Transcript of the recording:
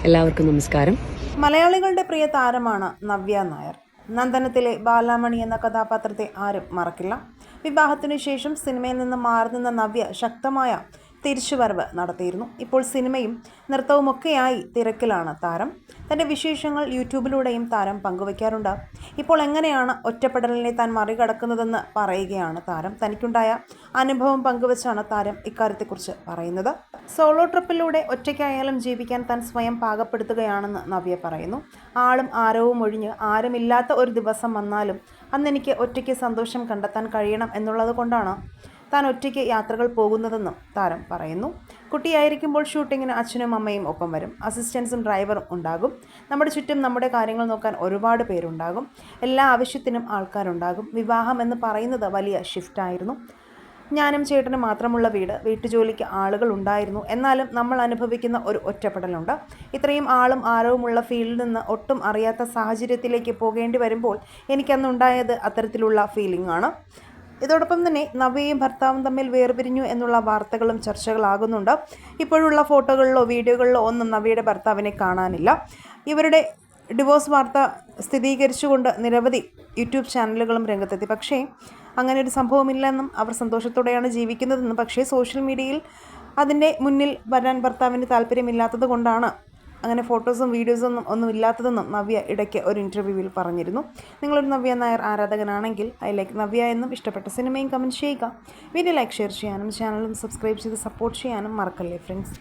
എല്ലാവർക്കും നമസ്കാരം. മലയാളികളുടെ പ്രിയ താരമാണ് നവ്യ നായർ. നന്ദനത്തിലെ ബാലാമണി എന്ന കഥാപാത്രത്തെ ആരും മറക്കില്ല. വിവാഹത്തിനു ശേഷം സിനിമയിൽ നിന്ന് മാറി നിന്ന നവ്യ ശക്തമായ തിരിച്ചുവരവ് നടത്തിയിരുന്നു. ഇപ്പോൾ സിനിമയും നൃത്തവുമൊക്കെയായി തിരക്കിലാണ് താരം. തൻ്റെ വിശേഷങ്ങൾ യൂട്യൂബിലൂടെയും താരം പങ്കുവയ്ക്കാറുണ്ട്. ഇപ്പോൾ എങ്ങനെയാണ് ഒറ്റപ്പെടലിനെ താൻ മറികടക്കുന്നതെന്ന് പറയുകയാണ് താരം. തനിക്കുണ്ടായ അനുഭവം പങ്കുവച്ചാണ് താരം ഇക്കാര്യത്തെക്കുറിച്ച് പറയുന്നത്. സോളോ ട്രിപ്പിലൂടെ ഒറ്റയ്ക്കായാലും ജീവിക്കാൻ താൻ സ്വയം പാകപ്പെടുത്തുകയാണെന്ന് നവ്യ പറയുന്നു. ആളും ആരവും ഒഴിഞ്ഞ് ആരുമില്ലാത്ത ഒരു ദിവസം വന്നാലും അന്നെനിക്ക് ഒറ്റയ്ക്ക് സന്തോഷം കണ്ടെത്താൻ കഴിയണം എന്നുള്ളത് കൊണ്ടാണ് താൻ ഒറ്റയ്ക്ക് യാത്രകൾ പോകുന്നതെന്നും താരം പറയുന്നു. കുട്ടിയായിരിക്കുമ്പോൾ ഷൂട്ടിങ്ങിന് അച്ഛനും അമ്മയും ഒപ്പം വരും. അസിസ്റ്റൻസും ഡ്രൈവറും ഉണ്ടാകും. നമ്മുടെ ചുറ്റും നമ്മുടെ കാര്യങ്ങൾ നോക്കാൻ ഒരുപാട് പേരുണ്ടാകും. എല്ലാ ആവശ്യത്തിനും ആൾക്കാരുണ്ടാകും. വിവാഹം എന്ന് പറയുന്നത് വലിയ ഷിഫ്റ്റായിരുന്നു. ഞാനും ചേട്ടനും മാത്രമുള്ള വീട്, വീട്ടുജോലിക്ക് ആളുകൾ ഉണ്ടായിരുന്നു. എന്നാലും നമ്മൾ അനുഭവിക്കുന്ന ഒരു ഒറ്റപ്പെടലുണ്ട്. ഇത്രയും ആളും ആരവുമുള്ള ഫീൽഡിൽ നിന്ന് ഒട്ടും അറിയാത്ത സാഹചര്യത്തിലേക്ക് പോകേണ്ടി വരുമ്പോൾ എനിക്കന്നുണ്ടായത് അത്തരത്തിലുള്ള ഫീലിംഗ് ആണ്. ഇതോടൊപ്പം തന്നെ നവ്യയും ഭർത്താവും തമ്മിൽ വേർപിരിഞ്ഞു എന്നുള്ള വാർത്തകളും ചർച്ചകളാകുന്നുണ്ട്. ഇപ്പോഴുള്ള ഫോട്ടോകളിലോ വീഡിയോകളിലോ ഒന്നും നവ്യയുടെ ഭർത്താവിനെ കാണാനില്ല. ഇവരുടെ ഡിവോഴ്സ് വാർത്ത സ്ഥിരീകരിച്ചുകൊണ്ട് നിരവധി യൂട്യൂബ് ചാനലുകളും രംഗത്തെത്തി. പക്ഷേ അങ്ങനെ ഒരു സംഭവമില്ലെന്നും അവർ സന്തോഷത്തോടെയാണ് ജീവിക്കുന്നതെന്നും, പക്ഷേ സോഷ്യൽ മീഡിയയിൽ അതിൻ്റെ മുന്നിൽ വരാൻ ഭർത്താവിന് താല്പര്യമില്ലാത്തത് കൊണ്ടാണ് അങ്ങനെ ഫോട്ടോസും വീഡിയോസും ഒന്നും ഇല്ലാത്തതെന്നും നവ്യ ഇടയ്ക്ക് ഒരു ഇൻ്റർവ്യൂവിൽ പറഞ്ഞിരുന്നു. നിങ്ങളൊരു നവ്യ നായർ ആരാധകനാണെങ്കിൽ ഐ ലൈക്ക് നവ്യ എന്നും ഇഷ്ടപ്പെട്ട സിനിമയും കമൻറ്റ് ചെയ്യുക. വീഡിയോ ലൈക്ക്, ഷെയർ ചെയ്യാനും ചാനലും സബ്സ്ക്രൈബ് ചെയ്ത് സപ്പോർട്ട് ചെയ്യാനും മറക്കല്ലേ ഫ്രണ്ട്സ്.